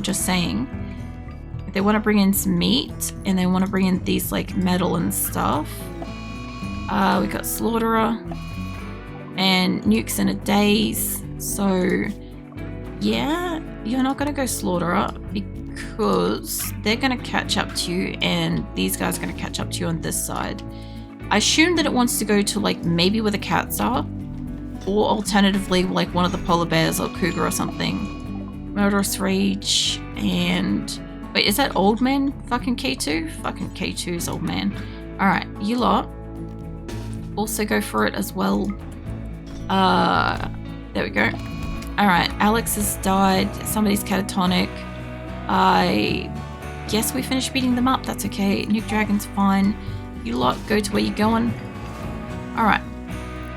just saying. They want to bring in some meat, and they want to bring in these like metal and stuff. We got Slaughterer and Nukes in a Days. So yeah, you're not going to go Slaughterer because they're going to catch up to you, and these guys are going to catch up to you on this side. I assume that it wants to go to like maybe where the cats are, or alternatively like one of the polar bears or cougar or something. Murderous Rage and... Wait, is that old man fucking K2? Fucking K2 is old man. Alright, you lot. Also go for it as well. There we go. Alright, Alex has died. Somebody's catatonic. I guess we finished beating them up. That's okay. Nuke Dragon's fine. You lot go to where you're going. Alright.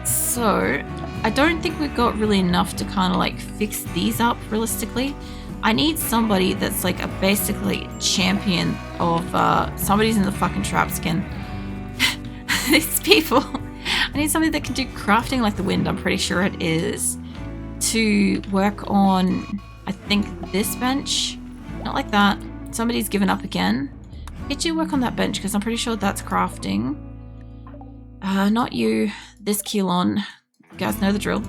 So, I don't think we've got really enough to kind of like fix these up realistically. I need somebody that's like a basically champion of somebody's in the fucking trap skin. These people. I need somebody that can do crafting like the wind, I'm pretty sure it is. To work on, I think, this bench. Not like that. Somebody's given up again. Get you work on that bench because I'm pretty sure that's crafting. Not you. This Keelon. You guys know the drill.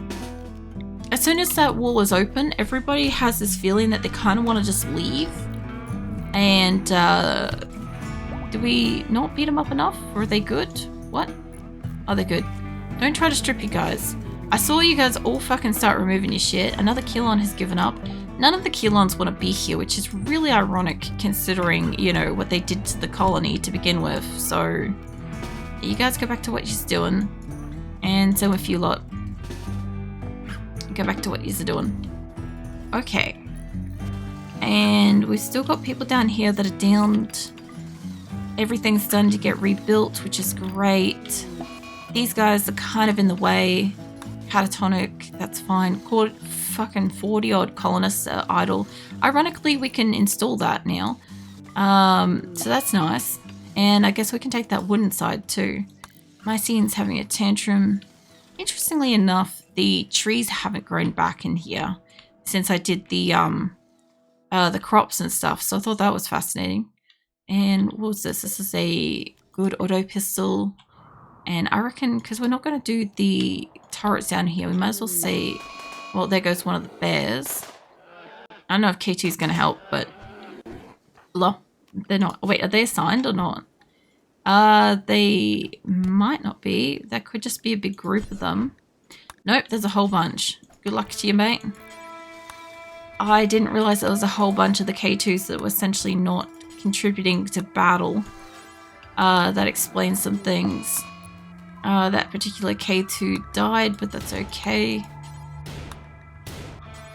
As soon as that wall is open, everybody has this feeling that they kind of want to just leave. And, do we not beat them up enough? Or are they good? What? Oh, they're good. Don't try to strip you guys. I saw you guys all fucking start removing your shit. Another Keelon has given up. None of the Keelons want to be here, which is really ironic considering, you know, what they did to the colony to begin with. So, you guys go back to what you're doing. And so with you lot. Go back to what you're doing. Okay. And we've still got people down here that are downed. Everything's starting to get rebuilt, which is great. These guys are kind of in the way. Catatonic, that's fine. Fucking 40 odd colonists are idle. Ironically, we can install that now. So that's nice. And I guess we can take that wooden side too. Mycene's having a tantrum. Interestingly enough, the trees haven't grown back in here since I did the crops and stuff. So I thought that was fascinating. And what was this? This is a good auto pistol. And I reckon, because we're not going to do the turrets down here, we might as well say, well, there goes one of the bears. I don't know if K2 is going to help, but they're not. Wait, are they assigned or not? They might not be. That could just be a big group of them. Nope, there's a whole bunch. Good luck to you, mate. I didn't realize there was a whole bunch of the K2s that were essentially not contributing to battle. That explains some things. That particular K2 died, but that's okay.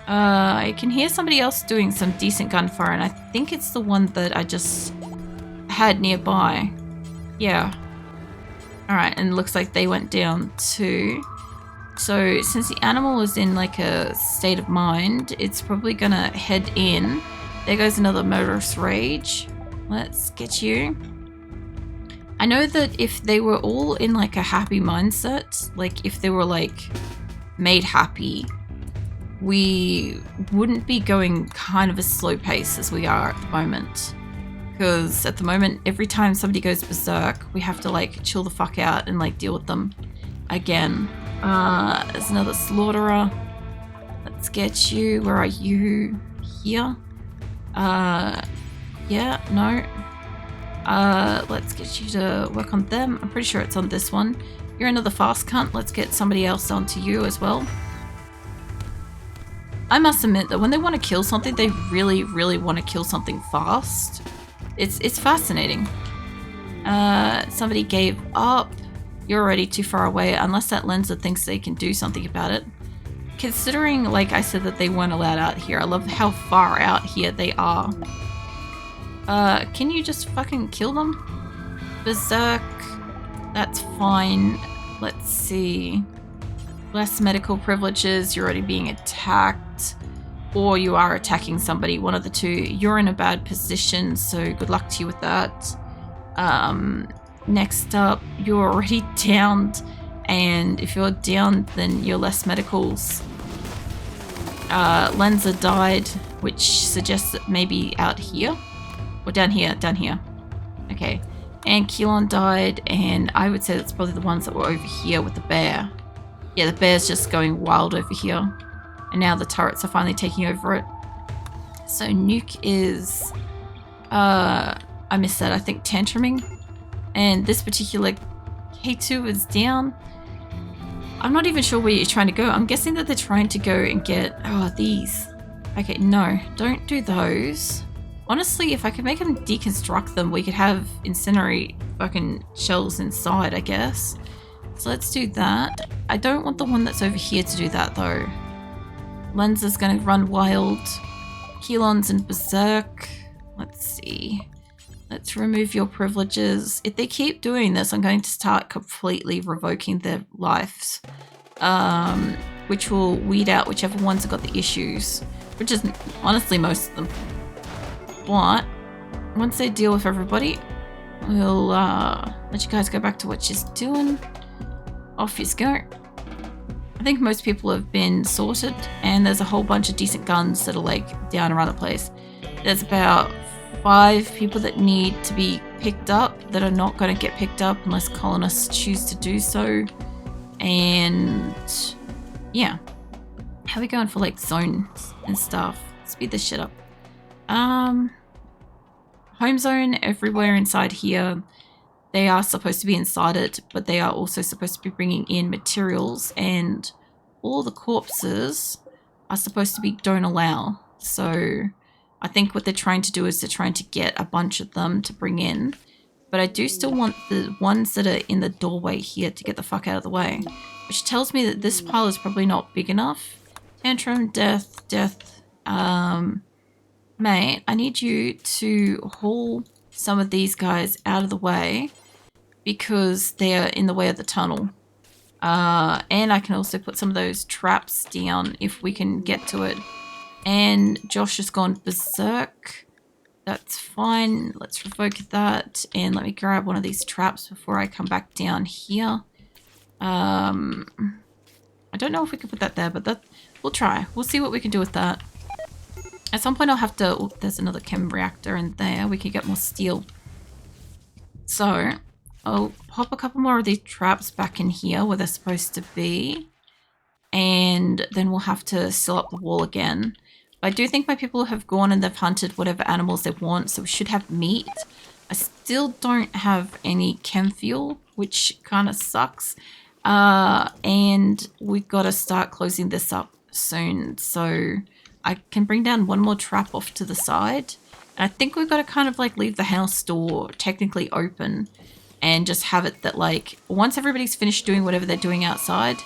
I can hear somebody else doing some decent gunfire, and I think it's the one that I just had nearby. Yeah. Alright, and it looks like they went down too. So, since the animal is in like a state of mind, it's probably gonna head in. There goes another Murderous Rage. Let's get you. I know that if they were all in like a happy mindset, like if they were like made happy, we wouldn't be going kind of a slow pace as we are at the moment. Because at the moment, every time somebody goes berserk, we have to like chill the fuck out and like deal with them again. There's another Slaughterer. Let's get you. Where are you? Here? Yeah, no. Let's get you to work on them. I'm pretty sure it's on this one. You're another fast cunt. Let's get somebody else onto you as well. I must admit that when they want to kill something, they really, really want to kill something fast. It's fascinating. Somebody gave up. You're already too far away, unless that Lenza thinks they can do something about it. Considering, like I said, that they weren't allowed out here, I love how far out here they are. Can you just fucking kill them? Berserk. That's fine. Let's see. Less medical privileges. You're already being attacked. Or you are attacking somebody. One of the two. You're in a bad position, so good luck to you with that. Next up, you're already downed. And if you're down, then you're less medicals. Lenza died, which suggests that maybe out here. Or down here, down here. Okay. And Keelan died, and I would say that's probably the ones that were over here with the bear. Yeah, the bear's just going wild over here. And now the turrets are finally taking over it. So Nuke is... I missed that, I think tantruming. And this particular K2 is down. I'm not even sure where you're trying to go. I'm guessing that they're trying to go and get... Oh, these. Okay, no. Don't do those. Honestly, if I could make them deconstruct them, we could have incinerate fucking shells inside, I guess. So let's do that. I don't want the one that's over here to do that, though. Lens is going to run wild. Keelan's in berserk. Let's see. Let's remove your privileges. If they keep doing this, I'm going to start completely revoking their lives. Which will weed out whichever ones have got the issues. Which is honestly most of them. But once they deal with everybody, we'll let you guys go back to what she's doing. Off you go. I think most people have been sorted, and there's a whole bunch of decent guns that are like down around the place. There's about 5 people that need to be picked up that are not going to get picked up unless colonists choose to do so. And yeah, how are we going for like zones and stuff? Speed this shit up. Home zone everywhere inside here. They are supposed to be inside it, but they are also supposed to be bringing in materials, and all the corpses are supposed to be don't allow. So I think what they're trying to do is they're trying to get a bunch of them to bring in, but I do still want the ones that are in the doorway here to get the fuck out of the way, which tells me that this pile is probably not big enough. Tantrum, death. Mate, I need you to haul some of these guys out of the way because they're in the way of the tunnel. And I can also put some of those traps down if we can get to it. And Josh has gone berserk. That's fine. Let's revoke that. And let me grab one of these traps before I come back down here. I don't know if we can put that there, but we'll try. We'll see what we can do with that. At some point I'll have to... Oh, there's another chem reactor in there. We can get more steel. So I'll pop a couple more of these traps back in here where they're supposed to be. And then we'll have to seal up the wall again. But I do think my people have gone and they've hunted whatever animals they want. So we should have meat. I still don't have any chem fuel, which kind of sucks. And we've got to start closing this up soon. So... I can bring down one more trap off to the side. And I think we've got to kind of like leave the house door technically open and just have it that like once everybody's finished doing whatever they're doing outside,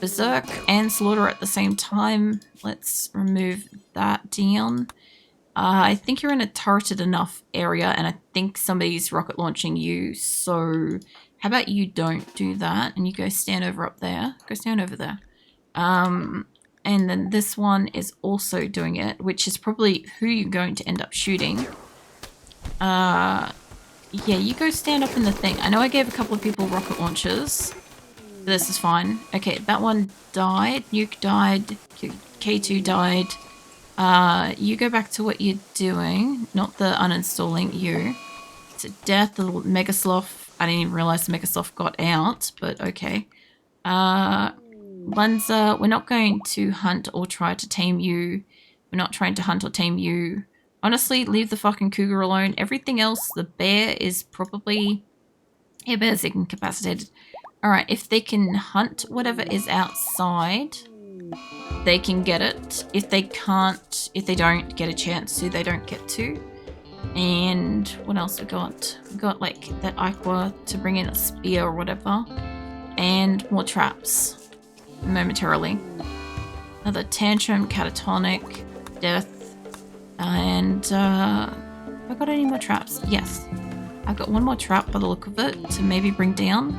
berserk and slaughter at the same time. Let's remove that down. I think you're in a turreted enough area and I think somebody's rocket launching you. So how about you don't do that and you go stand over up there. Go stand over there. And then this one is also doing it, which is probably who you're going to end up shooting. Yeah, you go stand up in the thing. I know I gave a couple of people rocket launchers. But this is fine. Okay, that one died. Nuke died. K2 died. You go back to what you're doing. Not the uninstalling, you. It's a death, the little Megasloth. I didn't even realize the Megasloth got out, but okay. Lenza, we're not going to hunt or try to tame you. We're not trying to hunt or tame you. Honestly, leave the fucking cougar alone. Everything else, the bear is probably... Yeah, bear's incapacitated. Alright, if they can hunt whatever is outside, they can get it. If they can't, if they don't get a chance to, they don't get to. And what else we got? We got like that Aqua to bring in a spear or whatever. And more traps. Momentarily. Another tantrum, catatonic, death, and have I got any more traps? Yes. I've got one more trap by the look of it to maybe bring down.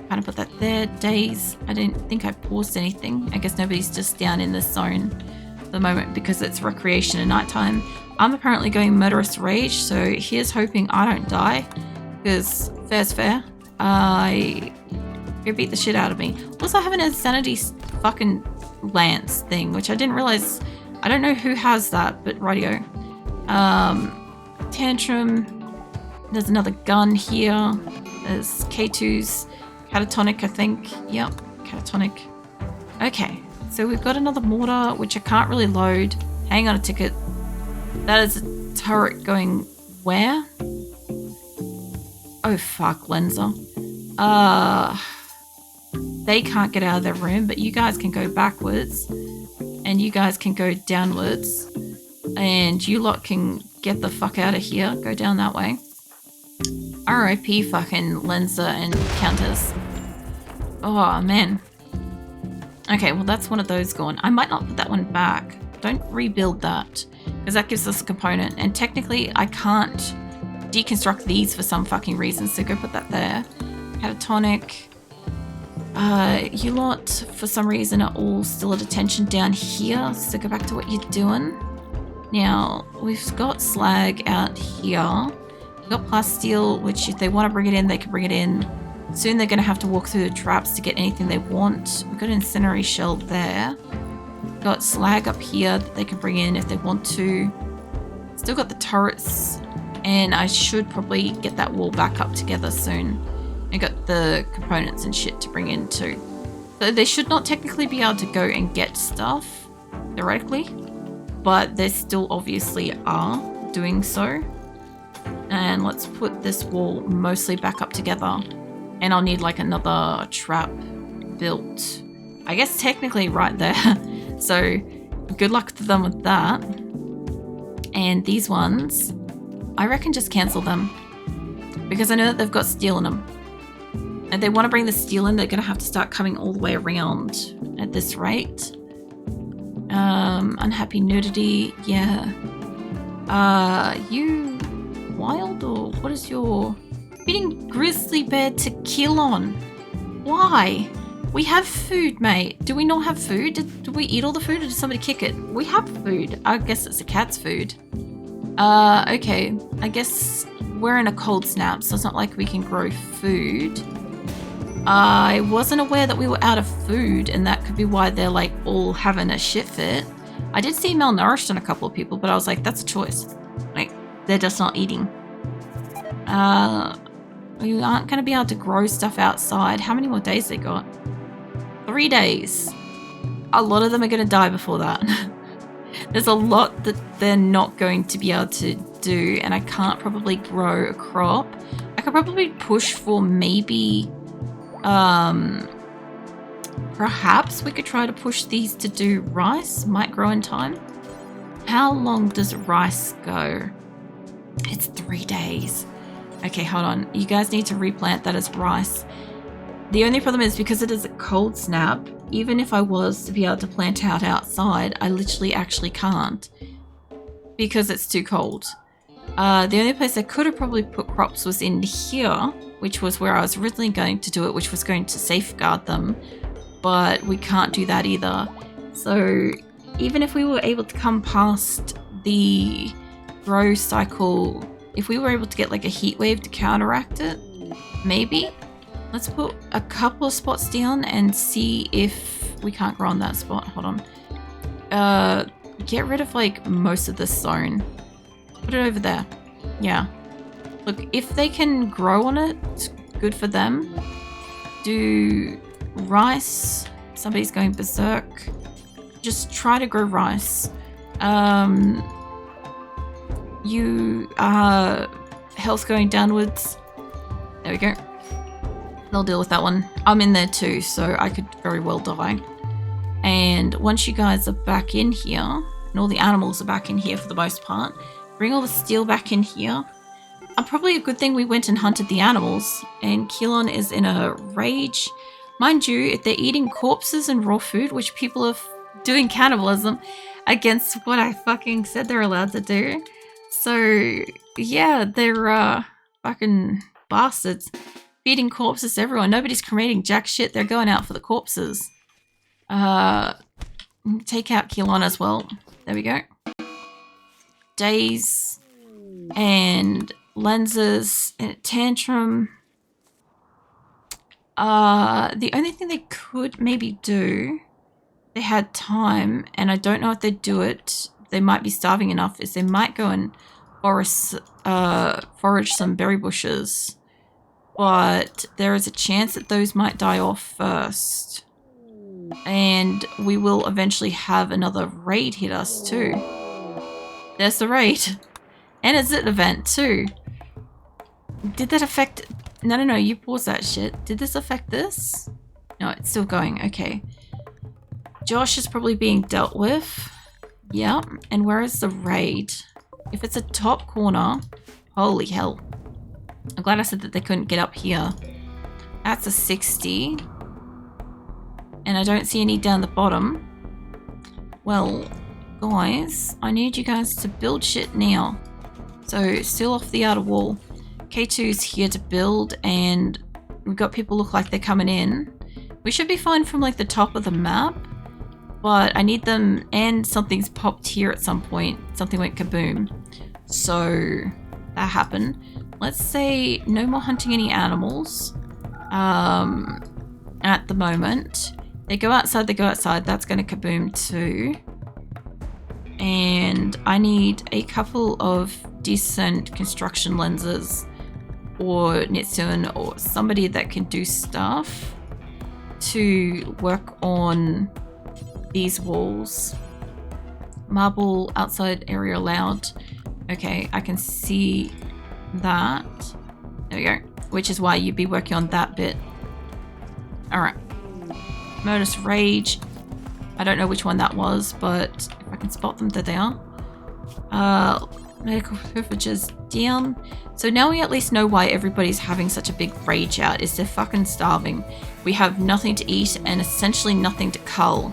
Kind of put that there. Days. I didn't think I paused anything. I guess nobody's just down in this zone at the moment because it's recreation and nighttime. I'm apparently going murderous rage, so here's hoping I don't die because fair's fair. Go beat the shit out of me. Also, I have an insanity fucking lance thing, which I didn't realize. I don't know who has that, but radio. Tantrum. There's another gun here. There's K2's catatonic, I think. Yep, catatonic. Okay, so we've got another mortar, which I can't really load. Hang on a ticket. That is a turret going where? Oh fuck, Lenza. They can't get out of their room, but you guys can go backwards. And you guys can go downwards. And you lot can get the fuck out of here. Go down that way. R.I.P. fucking Lenza and Countess. Oh, man. Okay, well that's one of those gone. I might not put that one back. Don't rebuild that. Because that gives us a component. And technically, I can't deconstruct these for some fucking reason. So go put that there. Catatonic. You lot, for some reason, are all still at attention down here. So go back to what you're doing. Now, we've got slag out here. We've got plasteel, which if they want to bring it in, they can bring it in. Soon they're going to have to walk through the traps to get anything they want. We've got an incendiary shell there. We've got slag up here that they can bring in if they want to. Still got the turrets. And I should probably get that wall back up together soon. I got the components and shit to bring in too. So they should not technically be able to go and get stuff, theoretically. But they still obviously are doing so. And let's put this wall mostly back up together. And I'll need like another trap built. I guess technically right there. So good luck to them with that. And these ones, I reckon just cancel them. Because I know that they've got steel in them. And they want to bring the steel in, they're going to have to start coming all the way around at this rate. Unhappy nudity, yeah. You wild or what is your... Feeding grizzly bear to kill on. Why? We have food, mate. Do we not have food? Did we eat all the food or did somebody kick it? We have food. I guess it's a cat's food. Okay. I guess we're in a cold snap, so it's not like we can grow food. I wasn't aware that we were out of food, and that could be why they're like all having a shit fit. I did see malnourished on a couple of people, but I was like, that's a choice. Like, they're just not eating. We aren't going to be able to grow stuff outside. How many more days they got? 3 days. A lot of them are going to die before that. There's a lot that they're not going to be able to do, and I can't probably grow a crop. I could probably push for maybe... perhaps we could try to push these to do rice. Might grow in time. How long does rice go? It's 3 days. Okay, hold on. You guys need to replant that as rice. The only problem is because it is a cold snap, even if I was to be able to plant out outside, I literally actually can't because it's too cold. The only place I could have probably put crops was in here, which was where I was originally going to do it, which was going to safeguard them, but we can't do that either. So even if we were able to come past the grow cycle, if we were able to get like a heat wave to counteract it, maybe. Let's put a couple of spots down and see if we can't grow on that spot. Hold on. Get rid of like most of this zone. Put it over there. Yeah. Look, if they can grow on it, it's good for them. Do rice. Somebody's going berserk. Just try to grow rice. You are health going downwards. There we go. They'll deal with that one. I'm in there too, so I could very well die. And once you guys are back in here, and all the animals are back in here for the most part, bring all the steel back in here. Probably a good thing we went and hunted the animals, and Kilon is in a rage. Mind you, if they're eating corpses and raw food, which people are doing cannibalism against what I fucking said they're allowed to do. So, yeah, they're fucking bastards. Feeding corpses to everyone. Nobody's cremating jack shit. They're going out for the corpses. Take out Kilon as well. There we go. Days and lenses and tantrum. The only thing they could maybe do, they had time, and I don't know if they'd do it. They might be starving enough, is they might go and forage some berry bushes. But there is a chance that those might die off first. And we will eventually have another raid hit us too. There's the raid. And it's an event too. Did that affect... No, you pause that shit. Did this affect this? No, it's still going. Okay. Josh is probably being dealt with. Yeah. And where is the raid? If it's a top corner... Holy hell. I'm glad I said that they couldn't get up here. That's a 60. And I don't see any down the bottom. Well, guys, I need you guys to build shit now. So, still off the outer wall. K2's here to build, and we've got people look like they're coming in. We should be fine from like the top of the map, but I need them, and something's popped here at some point. Something went kaboom. So, that happened. Let's say no more hunting any animals at the moment. They go outside, that's going to kaboom too. And I need a couple of decent construction lenses or Nitsun or somebody that can do stuff to work on these walls. Marble outside area allowed. Okay, I can see that. There we go. Which is why you'd be working on that bit. Alright. Modus Rage. I don't know which one that was, but if I can spot them, there they are. Medical privileges down. So now we at least know why everybody's having such a big rage out, is they're fucking starving. We have nothing to eat and essentially nothing to cull.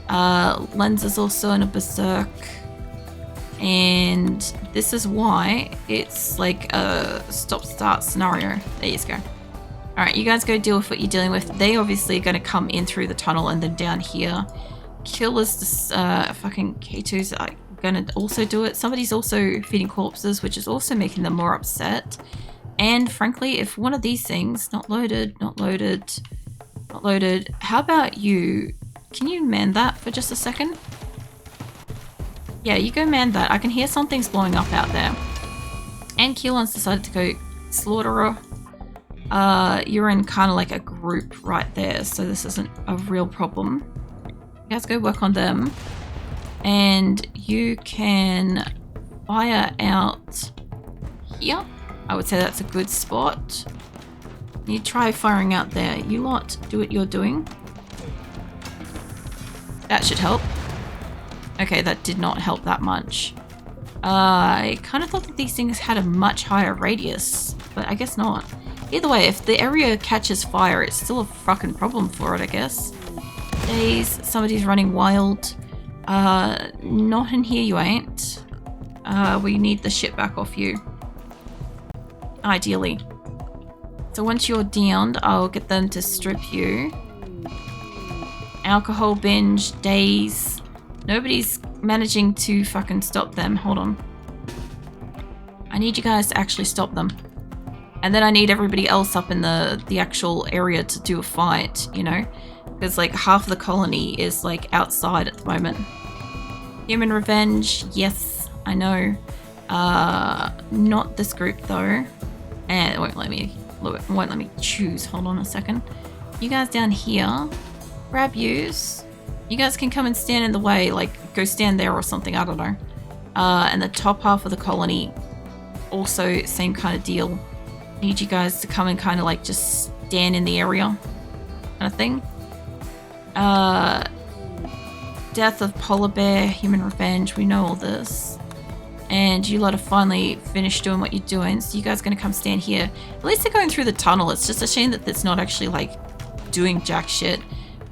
Lens is also in a berserk. And this is why it's like a stop-start scenario. There you go. Alright, you guys go deal with what you're dealing with. They obviously are going to come in through the tunnel and then down here. Kill is this fucking K2's going to also do it. Somebody's also feeding corpses, which is also making them more upset. And frankly, if one of these things, not loaded. How about you, can you man that for just a second? Yeah, you go man that. I can hear something's blowing up out there. And Keelan's decided to go slaughterer. You're in kind of like a group right there, so this isn't a real problem. You guys go work on them. And you can fire out here. I would say that's a good spot. You try firing out there. You lot, do what you're doing. That should help. Okay, that did not help that much. I kind of thought that these things had a much higher radius, but I guess not. Either way, if the area catches fire, it's still a fucking problem for it, I guess. Days, somebody's running wild. Not in here, you ain't. We need the shit back off you. Ideally. So once you're downed, I'll get them to strip you. Alcohol binge, Days. Nobody's managing to fucking stop them. Hold on. I need you guys to actually stop them. And then I need everybody else up in the actual area to do a fight, you know? Because like half of the colony is like outside at the moment. Human revenge, yes, I know. Not this group though. And it won't let me choose. Hold on a second. You guys down here, grab yous. You guys can come and stand in the way, like go stand there or something, I don't know. And the top half of the colony, also same kind of deal. Need you guys to come and kind of like just stand in the area, kind of thing. Death of polar bear, human revenge, we know all this. And you lot have finally finished doing what you're doing, so you guys are going to come stand here. At least they're going through the tunnel. It's just a shame that it's not actually like doing jack shit.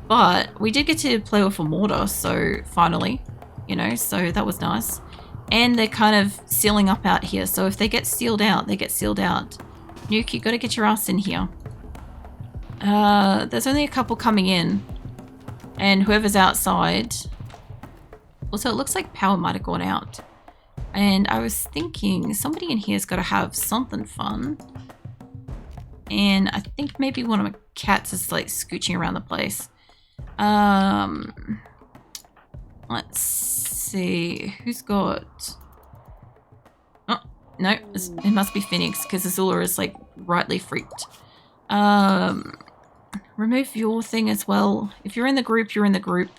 But we did get to play with a mortar, so finally, you know, so that was nice. And they're kind of sealing up out here, so if they get sealed out, they get sealed out. Nuke, you got to get your ass in here. There's only a couple coming in, and whoever's outside. Also, it looks like power might have gone out. And I was thinking somebody in here's got to have something fun. And I think maybe one of my cats is like scooching around the place. Let's see. Who's got... Oh, no. It must be Phoenix because Azula is like rightly freaked. Remove your thing as well. If you're in the group, you're in the group.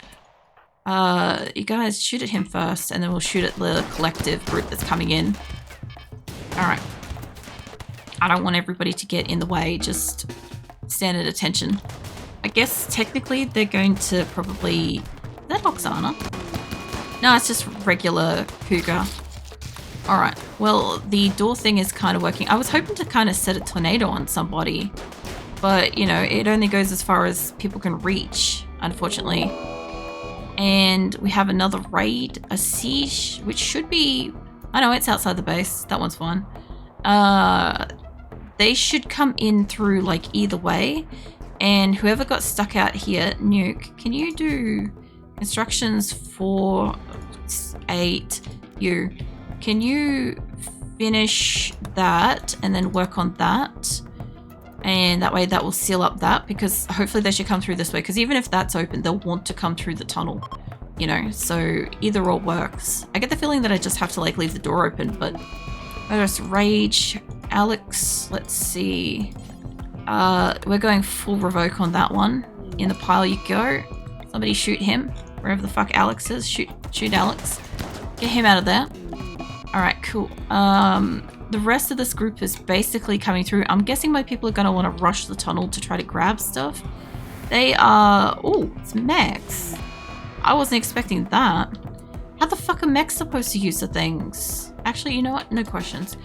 You guys shoot at him first and then we'll shoot at the collective group that's coming in. Alright. I don't want everybody to get in the way, just stand at attention. I guess technically they're going to probably... Is that Oksana? No, it's just regular cougar. Alright, well the door thing is kind of working. I was hoping to kind of set a tornado on somebody, but you know, it only goes as far as people can reach, unfortunately. And we have another raid, a siege, which should be... I know it's outside the base, that one's fine. They should come in through like either way, and whoever got stuck out here, Nuke, can you do instructions for 8 you? Can you finish that and then work on that? And that way that will seal up that, because hopefully they should come through this way, because even if that's open, they'll want to come through the tunnel, you know, so either or works. I get the feeling that I just have to like leave the door open, but Murderous Rage, Alex, let's see. We're going full revoke on that one. In the pile you go. Somebody shoot him. Wherever the fuck Alex is, shoot Alex. Get him out of there. Alright, cool. The rest of this group is basically coming through. I'm guessing my people are going to want to rush the tunnel to try to grab stuff. They are... Oh, it's mechs. I wasn't expecting that. How the fuck are mechs supposed to use the things? Actually, you know what? No questions.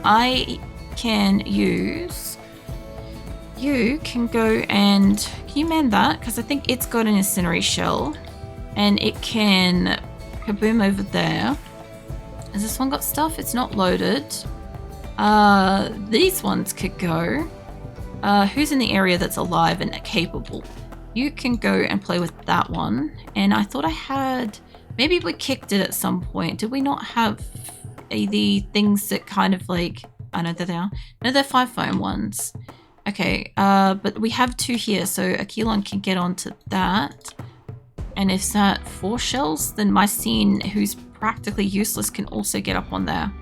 I can use... You can go and... Can you man that? Because I think it's got an incendiary shell. And it can kaboom over there. Has this one got stuff? It's not loaded. These ones could go. Who's in the area that's alive and capable? You can go and play with that one. And I thought I had... Maybe we kicked it at some point. Did we not have the things that kind of like... I know that they are. No, they're 5-foam ones. Okay, but we have 2 here, so Aquilon can get onto that. And if that 4 shells, then my scene, who's practically useless, can also get up on there.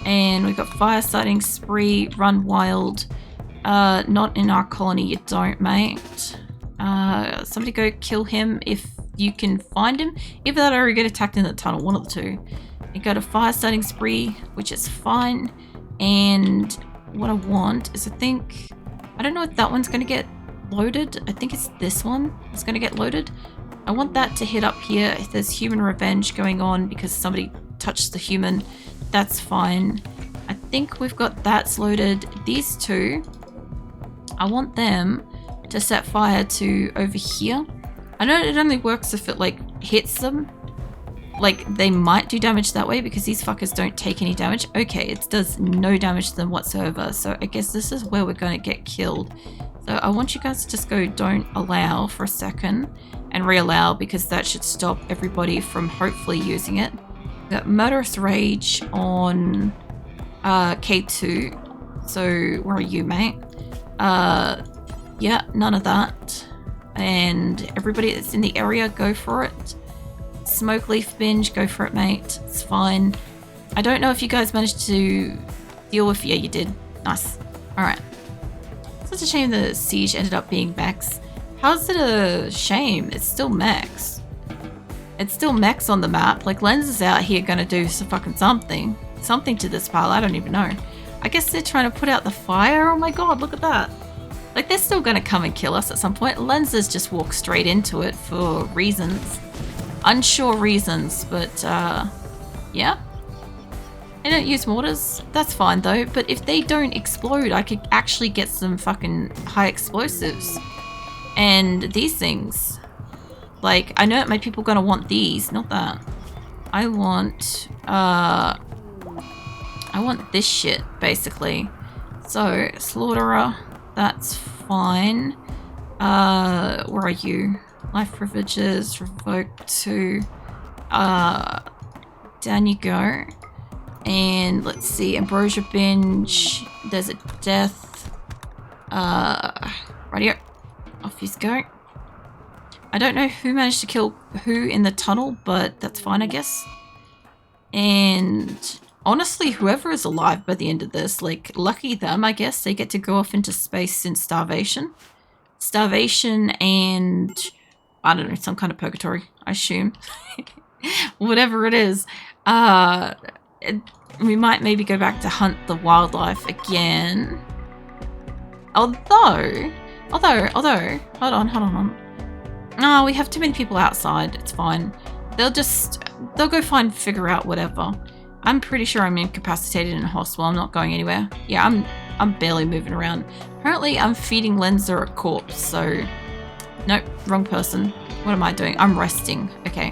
And we've got Fire Starting Spree, Run Wild. Not in our colony, you don't, mate. Somebody go kill him if you can find him. Either that or you get attacked in the tunnel, one of the two. You go to Fire Starting Spree, which is fine. And what I want is, I don't know if that one's going to get loaded. I think it's this one that's going to get loaded. I want that to hit up here. If there's human revenge going on because somebody touched the human, that's fine. I think we've got that's loaded. These two, I want them to set fire to over here. I know it only works if it like hits them. Like they might do damage that way because these fuckers don't take any damage. Okay, it does no damage to them whatsoever. So I guess this is where we're going to get killed. So I want you guys to just go don't allow for a second and re-allow, because that should stop everybody from hopefully using it. We've got Murderous Rage on K2. So where are you, mate? Yeah, none of that. And everybody that's in the area, go for it. Smoke Leaf Binge, go for it, mate. It's fine. I don't know if you guys managed to deal with... Yeah, you did. Nice. Alright. Such a shame the siege ended up being mechs. How's it a shame? It's still mechs. It's still mechs on the map. Like, Lens is out here gonna do some fucking something. Something to this pile, I don't even know. I guess they're trying to put out the fire? Oh my god, look at that. Like, they're still gonna come and kill us at some point. Lenses just walk straight into it for reasons. Unsure reasons, but, yeah. They don't use mortars. That's fine, though. But if they don't explode, I could actually get some fucking high explosives. And these things. Like, I know my people are gonna want these, not that. I want this shit, basically. So, Slaughterer, that's fine. Where are you? Life privileges, revoke 2. Down you go. And let's see, Ambrosia Binge. There's a death. Right here. Off you go. I don't know who managed to kill who in the tunnel, but that's fine, I guess. And honestly, whoever is alive by the end of this, like, lucky them, I guess. They get to go off into space in starvation. Starvation and, I don't know, some kind of purgatory, I assume. Whatever it is. We might maybe go back to hunt the wildlife again. Although, hold on. Oh, we have too many people outside. It's fine. They'll go figure out whatever. I'm pretty sure I'm incapacitated in a hospital. I'm not going anywhere. Yeah, I'm barely moving around. Apparently, I'm feeding Lenza a corpse, so... Nope, wrong person. What am I doing? I'm resting. Okay.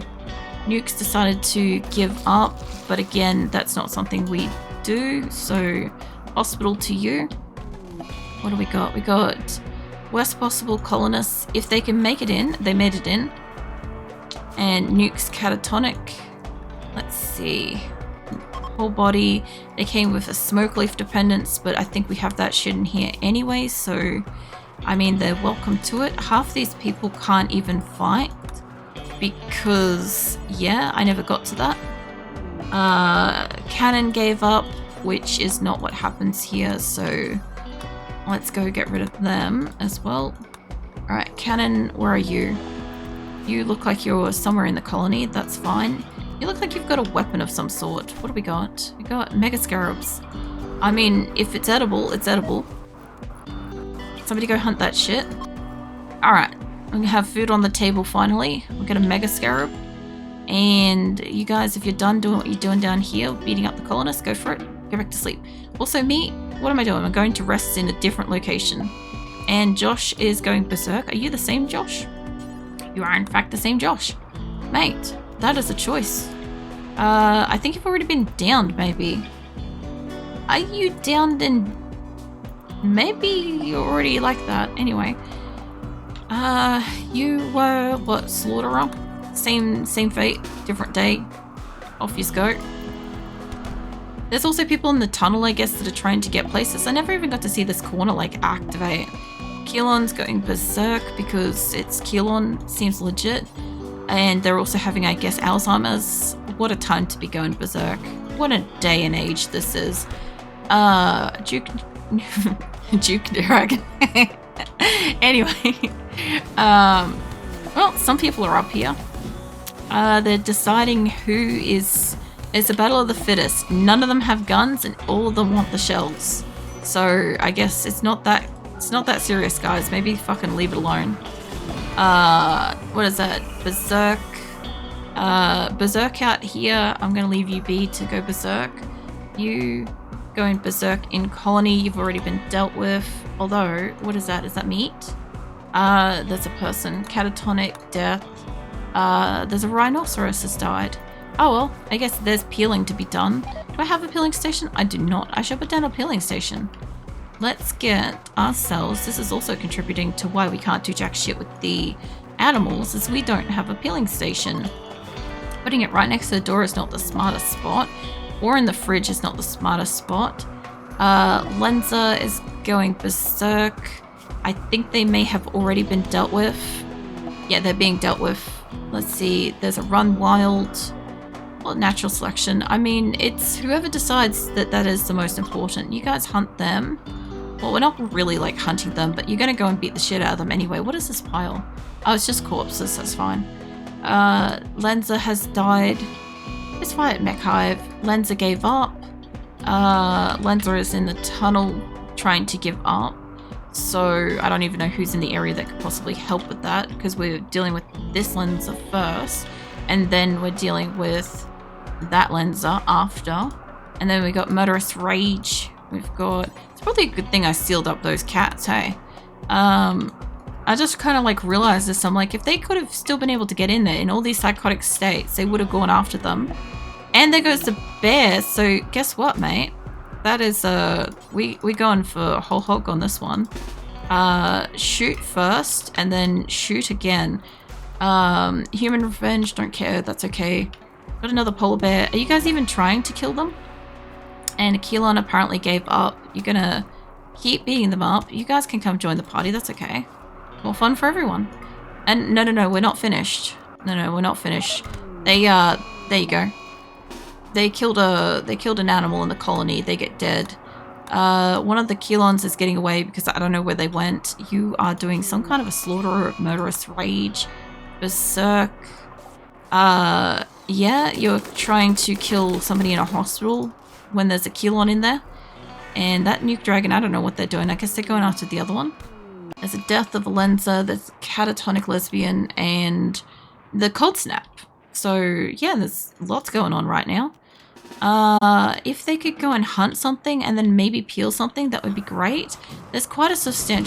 Nuke's decided to give up, but again, that's not something we do, so... Hospital to you. What do we got? We got... Worst possible colonists. If they can make it in, they made it in. And Nuke's catatonic. Let's see. Whole body. They came with a smoke leaf dependence, but I think we have that shit in here anyway, so I mean, they're welcome to it. Half these people can't even fight because, yeah, I never got to that. Cannon gave up, which is not what happens here, so let's go get rid of them as well. Alright, Cannon, where are you? You look like you're somewhere in the colony, that's fine. You look like you've got a weapon of some sort. What do we got? We got mega scarabs. I mean, if it's edible, it's edible. Somebody go hunt that shit. Alright, we're gonna have food on the table finally. We'll get a mega scarab. And you guys, if you're done doing what you're doing down here, beating up the colonists, go for it. Go back to sleep. Also me, what am I doing? I'm going to rest in a different location. And Josh is going berserk. Are you the same Josh? You are in fact the same Josh. Mate, that is a choice. I think you've already been downed, maybe. Are you downed and maybe you're already like that? Anyway. You were, what, slaughterer? Same fate, different day. Off you go. There's also people in the tunnel, I guess, that are trying to get places. I never even got to see this corner, like, activate. Keelon's going berserk because it's Keelon, seems legit. And they're also having, I guess, Alzheimer's. What a time to be going berserk. What a day and age this is. Duke Dragon. Anyway. Well, some people are up here. They're deciding who is... It's a battle of the fittest. None of them have guns and all of them want the shells. So I guess it's not that serious, guys. Maybe fucking leave it alone. What is that? Berserk. Berserk out here. I'm gonna leave you be to go berserk. You going berserk in colony. You've already been dealt with. Although, what is that? Is that meat? There's a person. Catatonic death. There's a rhinoceros has died. Oh well, I guess there's peeling to be done. Do I have a peeling station? I do not. I should put down a peeling station. Let's get ourselves, this is also contributing to why we can't do jack shit with the animals, is we don't have a peeling station. Putting it right next to the door is not the smartest spot, or in the fridge is not the smartest spot. Lenza is going berserk. I think they may have already been dealt with. Yeah, they're being dealt with. Let's see, there's a run wild. Well, natural selection. I mean, it's whoever decides that is the most important. You guys hunt them. Well, we're not really like hunting them, but you're gonna go and beat the shit out of them anyway. What is this pile? Oh, it's just corpses, that's fine. Lenza has died. Let's fight Mech Hive. Lenza gave up. Lenza is in the tunnel trying to give up. So I don't even know who's in the area that could possibly help with that, because we're dealing with this Lenza first, and then we're dealing with that Lenza after. And then we got Murderous Rage. We've got... It's probably a good thing I sealed up those cats, hey? I just kind of like realized this. I'm like, if they could have still been able to get in there in all these psychotic states, they would have gone after them. And there goes the bear. So guess what, mate? That is, we going for whole hog on this one. Shoot first and then shoot again. Human revenge, don't care, that's okay. Got another polar bear. Are you guys even trying to kill them? And Keelon apparently gave up. You're gonna keep beating them up. You guys can come join the party, that's okay. More fun for everyone. And no, we're not finished. No, we're not finished. They, there you go. They killed an animal in the colony. They get dead. One of the Kelons is getting away because I don't know where they went. You are doing some kind of a slaughter of murderous rage. Berserk. Yeah, you're trying to kill somebody in a hospital when there's a Kelon in there. And that nuke dragon, I don't know what they're doing. I guess they're going after the other one. There's a death of Valenza, there's catatonic lesbian, and the cold snap. So yeah, there's lots going on right now. If they could go and hunt something and then maybe peel something, that would be great. There's quite a substantial